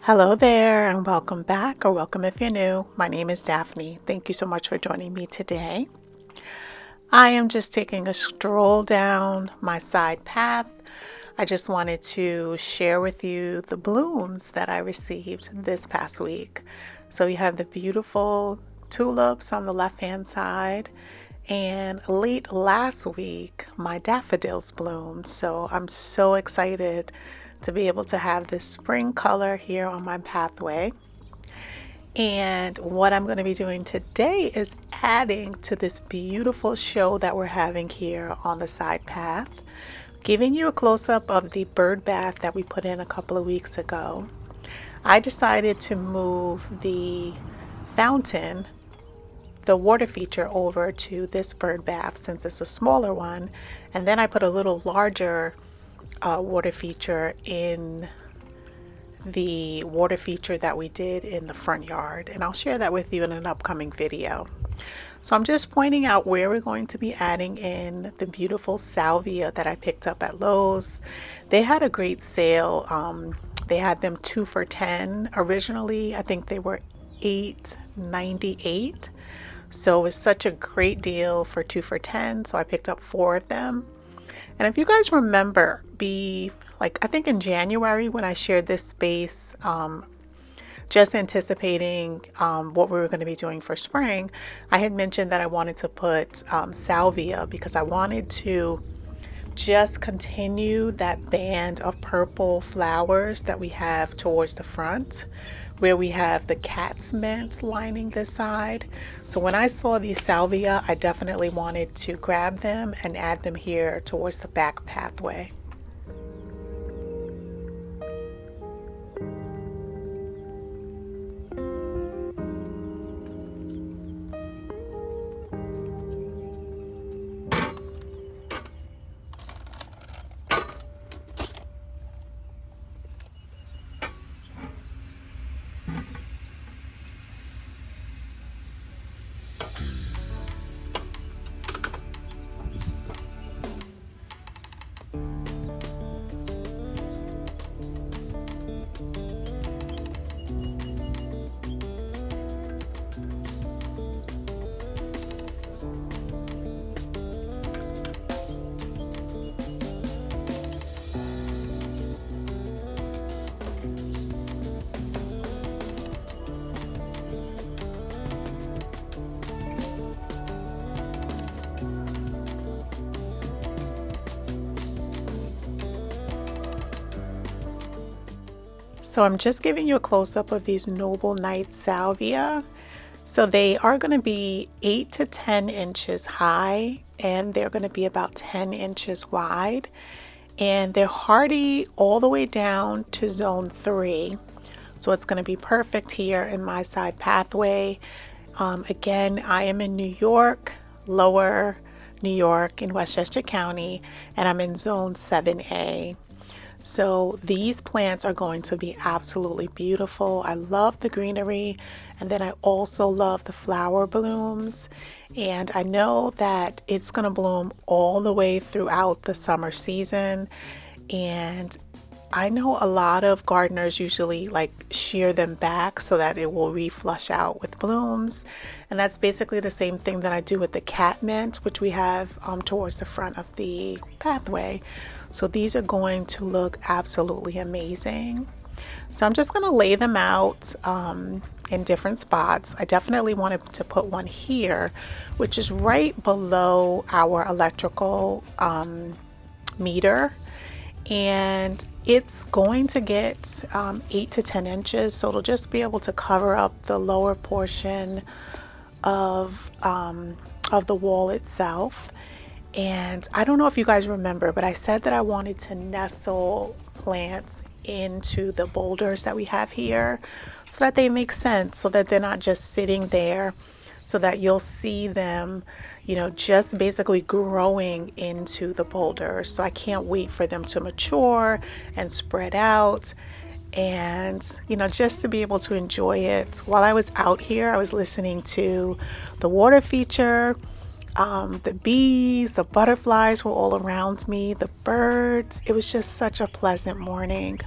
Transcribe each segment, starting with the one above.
Hello there and welcome back, or welcome if you're new. My name is Daphne. Thank you so much for joining me today. I am just taking a stroll down my side path. I just wanted to share with you the blooms that I received this past week. So we have the beautiful tulips on the left-hand side, and late last week my daffodils bloomed. So I'm so excited to be able to have this spring color here on my pathway. And what I'm going to be doing today is adding to this beautiful show that we're having here on the side path, giving you a close-up of the bird bath that we put in a couple of weeks ago. I decided to move the fountain, the water feature, over to this bird bath since it's a smaller one, and then I put a little larger water feature in the water feature that we did in the front yard, and I'll share that with you in an upcoming video. So I'm just pointing out where we're going to be adding in the beautiful salvia that I picked up at Lowe's. They had a great sale. They had them 2 for $10 originally. I think they were $8.98. So it's such a great deal for 2 for $10. So I picked up 4 of them. And if you guys remember, I think in January when I shared this space, just anticipating what we were going to be doing for spring, I had mentioned that I wanted to put salvia because I wanted to just continue that band of purple flowers that we have towards the front, where we have the cat's mint lining this side. So when I saw these salvia, I definitely wanted to grab them and add them here towards the back pathway. So I'm just giving you a close-up of these Noble Night salvia. So they are going to be 8 to 10 inches high, and they're going to be about 10 inches wide, and they're hardy all the way down to zone 3. So it's going to be perfect here in my side pathway. Again, I am in New York, Lower New York in Westchester County, and I'm in zone 7A. So these plants are going to be absolutely beautiful. I love the greenery, and then I also love the flower blooms, and I know that it's going to bloom all the way throughout the summer season. And I know a lot of gardeners usually shear them back so that it will reflush out with blooms, and that's basically the same thing that I do with the catmint, which we have towards the front of the pathway. So these are going to look absolutely amazing. So I'm just going to lay them out in different spots. I definitely wanted to put one here, which is right below our electrical meter, and it's going to get 8 to 10 inches, so it'll just be able to cover up the lower portion of the wall itself. And I don't know if you guys remember, but I said that I wanted to nestle plants into the boulders that we have here so that they make sense, so that they're not just sitting there, so that you'll see them, just basically growing into the boulders. So I can't wait for them to mature and spread out, and just to be able to enjoy it. While I was out here, I was listening to the water feature. The bees, the butterflies were all around me, the birds. It was just such a pleasant morning.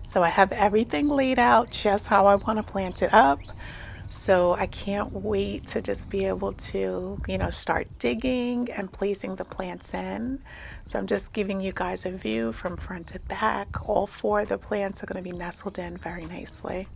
So I have everything laid out just how I want to plant it up. So I can't wait to just be able to, start digging and placing the plants in. So I'm just giving you guys a view from front to back. All four of the plants are going to be nestled in very nicely.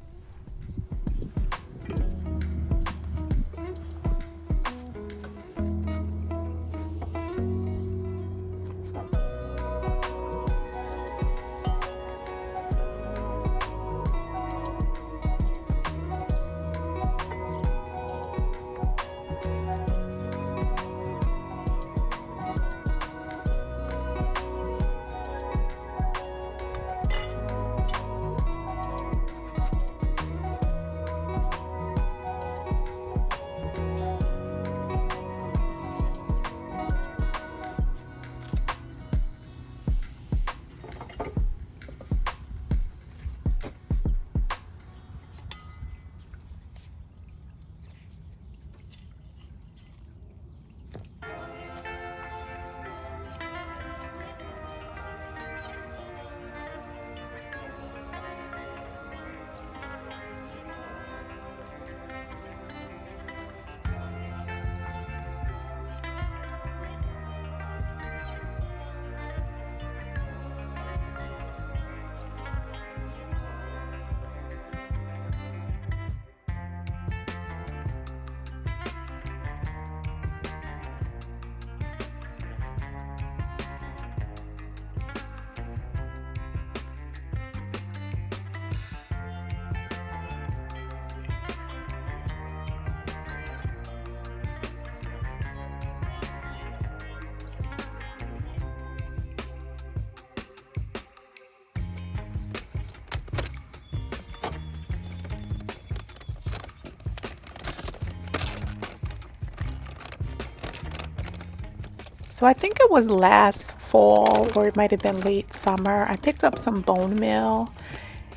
So I think it was last fall, or it might have been late summer. I picked up some bone meal,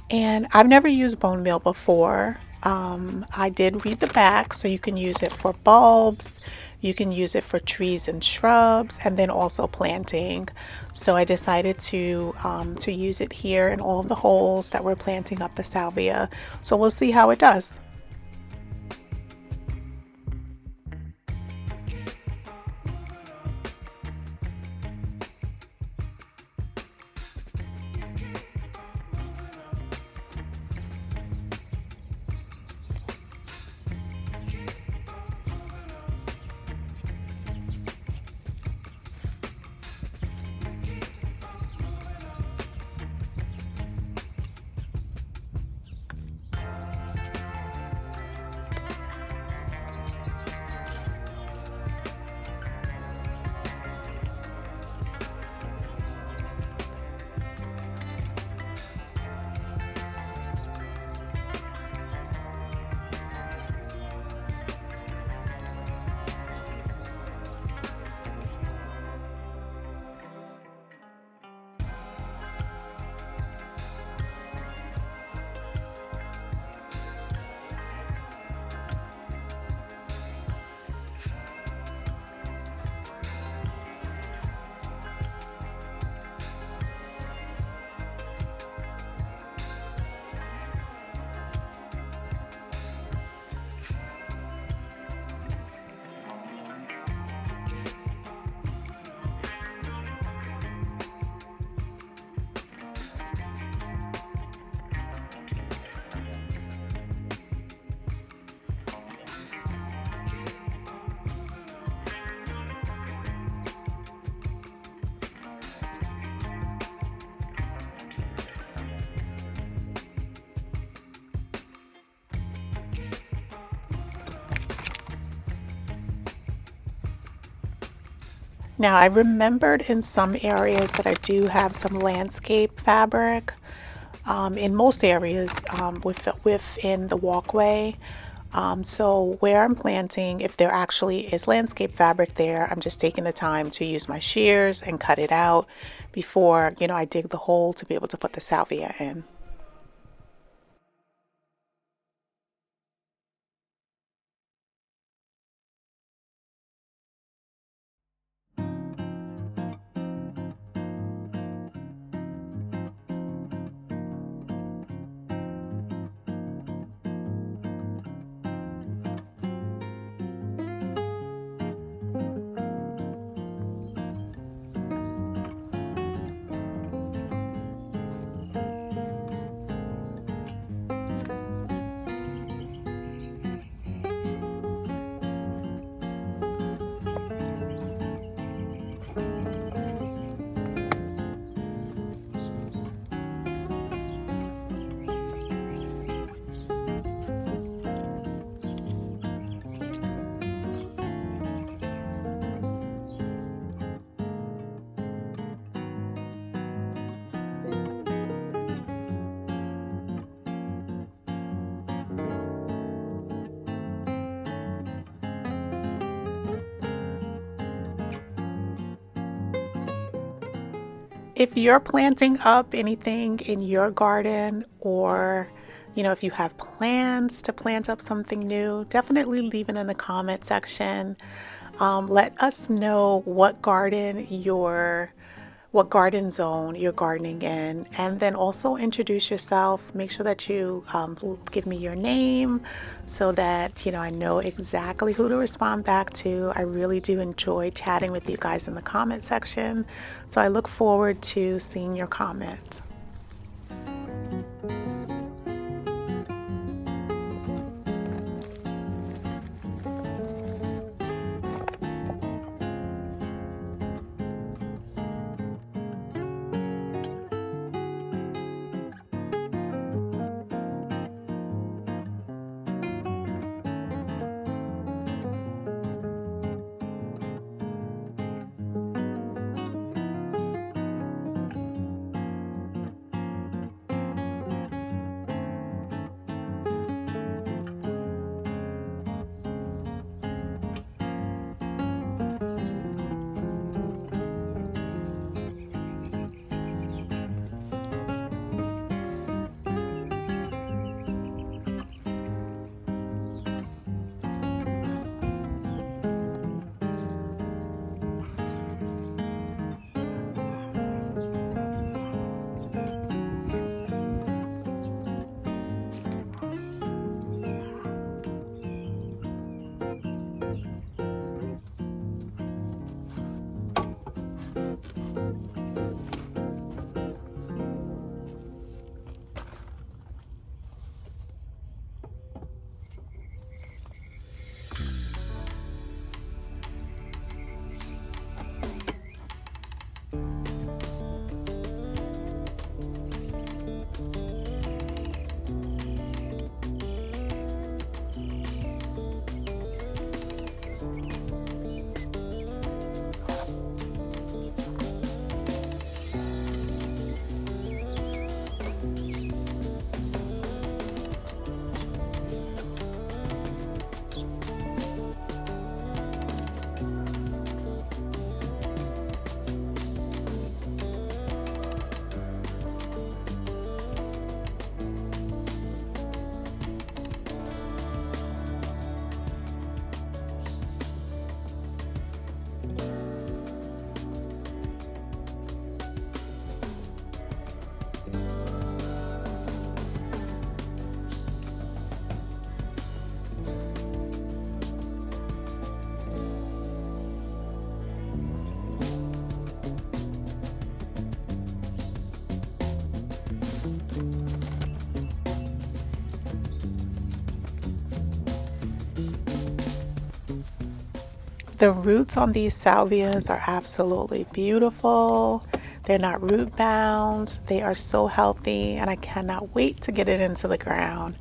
and I've never used bone meal before. I did read the back, so you can use it for bulbs, you can use it for trees and shrubs, and then also planting. So I decided to use it here in all of the holes that we're planting up the salvia. So we'll see how it does. Now, I remembered in some areas that I do have some landscape fabric in most areas within the walkway. So where I'm planting, if there actually is landscape fabric there, I'm just taking the time to use my shears and cut it out before, I dig the hole to be able to put the salvia in. If you're planting up anything in your garden, or if you have plans to plant up something new, definitely leave it in the comment section. Let us know what garden zone you're gardening in, and then also introduce yourself. Make sure that you give me your name so that I know exactly who to respond back to. I really do enjoy chatting with you guys in the comment section, so I look forward to seeing your comments. The roots on these salvias are absolutely beautiful. They're not root bound. They are so healthy, and I cannot wait to get it into the ground.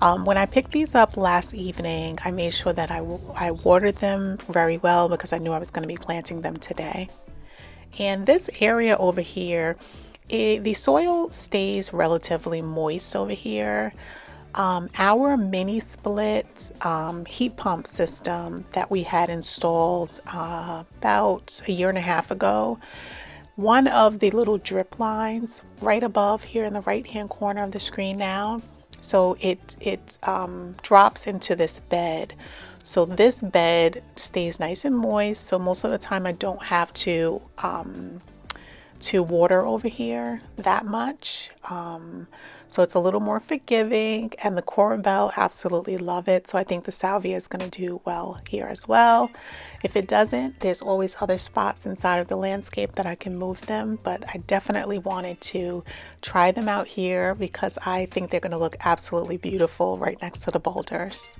When I picked these up last evening, I made sure that I watered them very well because I knew I was going to be planting them today. And this area over here, the soil stays relatively moist over here. Our mini split heat pump system that we had installed about a year and a half ago, one of the little drip lines right above here in the right hand corner of the screen now, so it drops into this bed. So this bed stays nice and moist, so most of the time I don't have to water over here that much. So it's a little more forgiving, and the Coral absolutely love it. So I think the salvia is going to do well here as well. If it doesn't, there's always other spots inside of the landscape that I can move them, but I definitely wanted to try them out here because I think they're going to look absolutely beautiful right next to the boulders.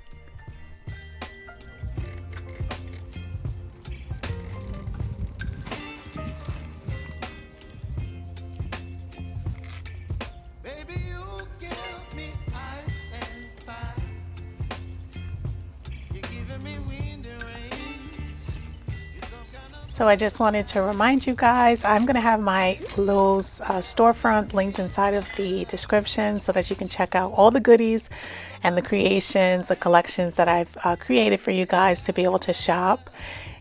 So I just wanted to remind you guys, I'm going to have my Lowe's storefront linked inside of the description so that you can check out all the goodies and the creations, the collections that I've created for you guys to be able to shop.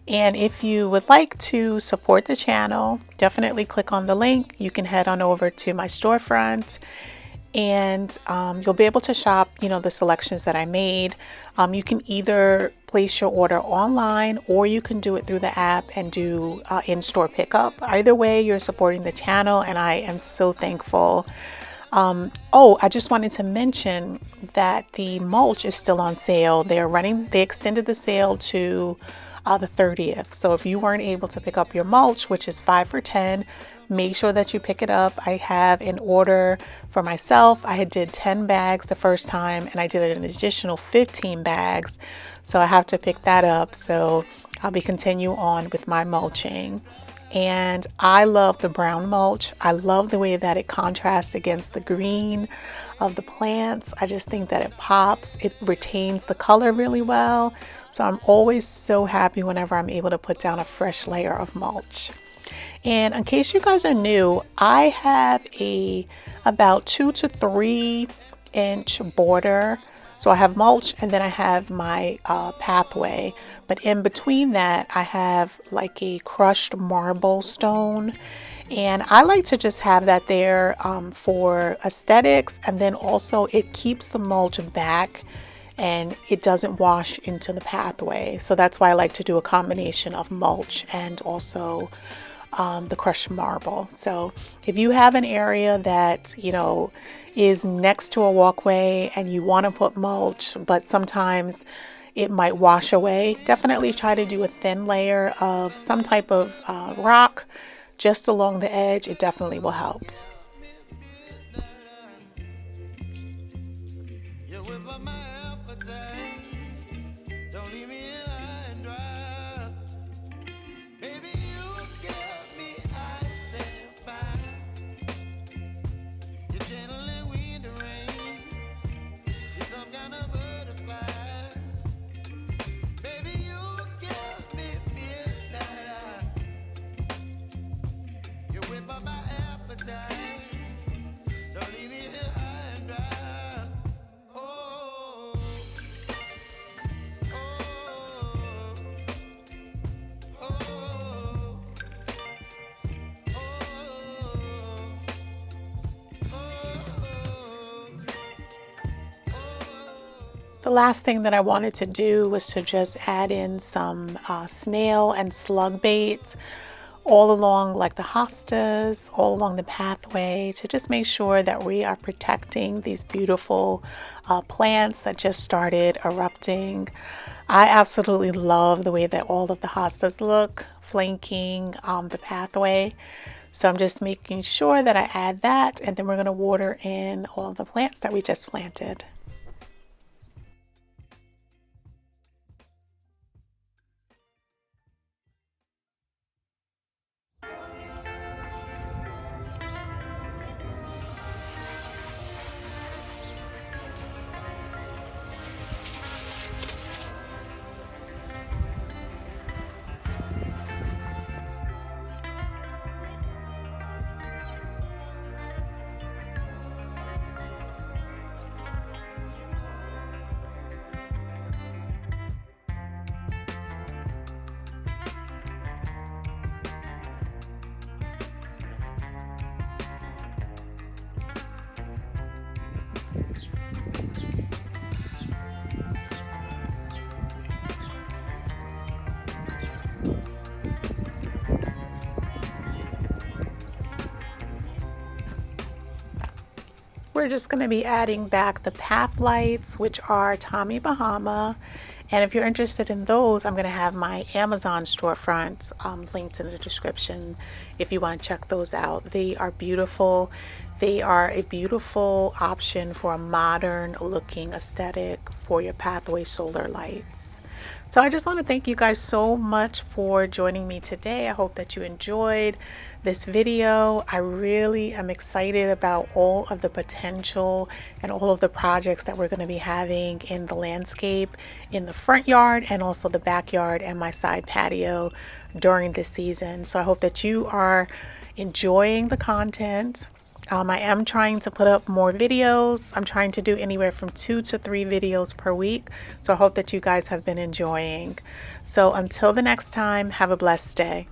And if you would like to support the channel, definitely click on the link. You can head on over to my storefront, and you'll be able to shop, the selections that I made. You can either place your order online or you can do it through the app and do in-store pickup. Either way, you're supporting the channel, and I am so thankful. I just wanted to mention that the mulch is still on sale. They extended the sale to the 30th. So if you weren't able to pick up your mulch, which is 5 for $10, make sure that you pick it up. I have an order for myself. I did 10 bags the first time, and I did an additional 15 bags. So I have to pick that up. So I'll be continue on with my mulching. And I love the brown mulch. I love the way that it contrasts against the green of the plants. I just think that it pops. It retains the color really well. So I'm always so happy whenever I'm able to put down a fresh layer of mulch. And in case you guys are new, I have about 2 to 3 inch border. So I have mulch, and then I have my pathway. But in between that, I have like a crushed marble stone. And I like to just have that there for aesthetics. And then also it keeps the mulch back and it doesn't wash into the pathway. So that's why I like to do a combination of mulch and also the crushed marble. So if you have an area that is next to a walkway and you want to put mulch, but sometimes it might wash away, definitely try to do a thin layer of some type of rock just along the edge. It definitely will help. The last thing that I wanted to do was to just add in some snail and slug bait all along like the hostas, all along the pathway, to just make sure that we are protecting these beautiful plants that just started erupting. I absolutely love the way that all of the hostas look flanking the pathway. So I'm just making sure that I add that, and then we're going to water in all of the plants that we just planted. we're just going to be adding back the path lights, which are Tommy Bahama. And if you're interested in those, I'm going to have my Amazon storefront linked in the description if you want to check those out. They are beautiful. They are a beautiful option for a modern looking aesthetic for your pathway solar lights. So I just want to thank you guys so much for joining me today. I hope that you enjoyed this video. I really am excited about all of the potential and all of the projects that we're going to be having in the landscape, in the front yard, and also the backyard and my side patio during this season. So I hope that you are enjoying the content. I am trying to put up more videos. I'm trying to do anywhere from 2 to 3 videos per week. So I hope that you guys have been enjoying. So until the next time, have a blessed day.